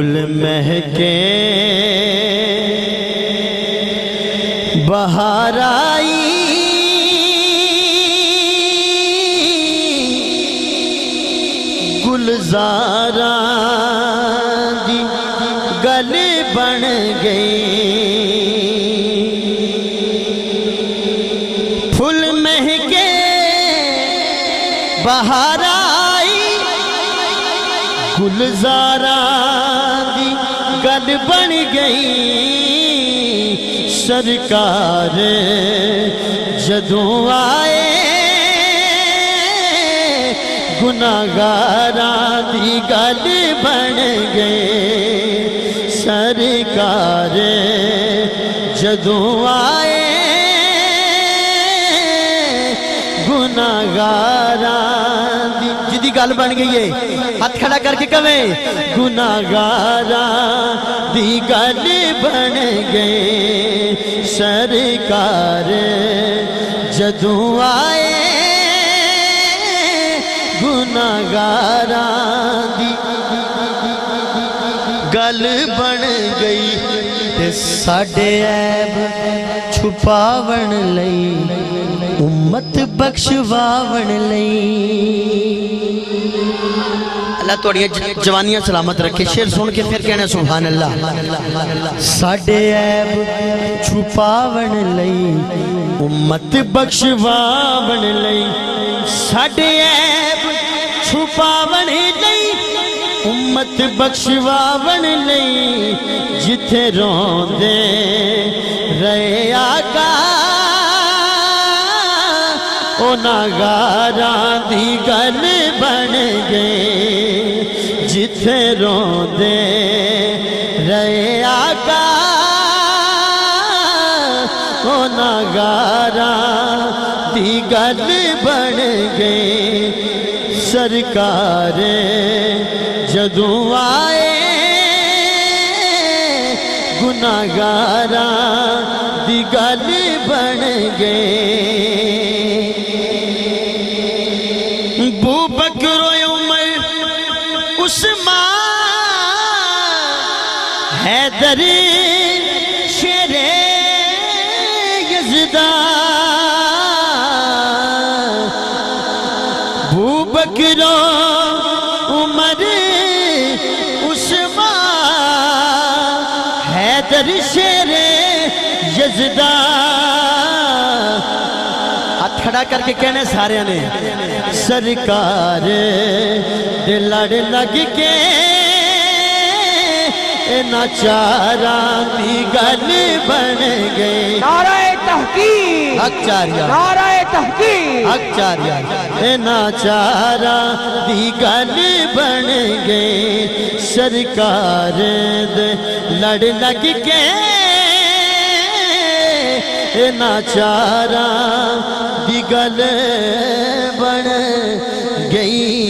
پھول مہکے بہار آئی گلزاراں دی گل بن گئی پھول مہکے بہار آئی گلزاراں دی گل بن گئی سرکار جدوں آئے گناہگاراں دی گل بن گئے سرکار جدوں آئے گناہگاراں دی جدی گل بن گئی ہے ہاتھ کھڑا کر کے کہیں گناہگاراں دی گل بن گئے سرکار جدوں آئے گناہگاراں دی گل بن گئی تے ساڈے عیب چھپاون لئی امت بخشواون لئی اللہ توڑیاں جوانیاں سلامت رکھے شیر سن کے پھر کہنا سبحان اللہ ساڈے عیب چھپاون لئی امت بخشواون لئی ساڈے عیب چھپاون لئی امت بخشواون لئی جتھے روندے رہے آقا گناہگاراں دی گل بن گئے جتھے روندے رہے آقا گناہگاراں دی گل بن گئے سرکار جدوں آئے گناہگاراں دی گل بن گئے ابو بکر و عمر عثمان حیدر شیر یزدان ابو بکر و عمر عثمان حیدر شیر یزدان ہاتھ کھڑا کر کے کہنے سارے نے سرکار دے لڑ لگ کے ناچاراں دی گل بن گئے نعرہ تحقیق حق چاریا نعرہ تحقیق حق چاریا ناچاراں دی گل بن گئے سرکار دے لڑ لگ کے ناچاراں دی گل بن گئی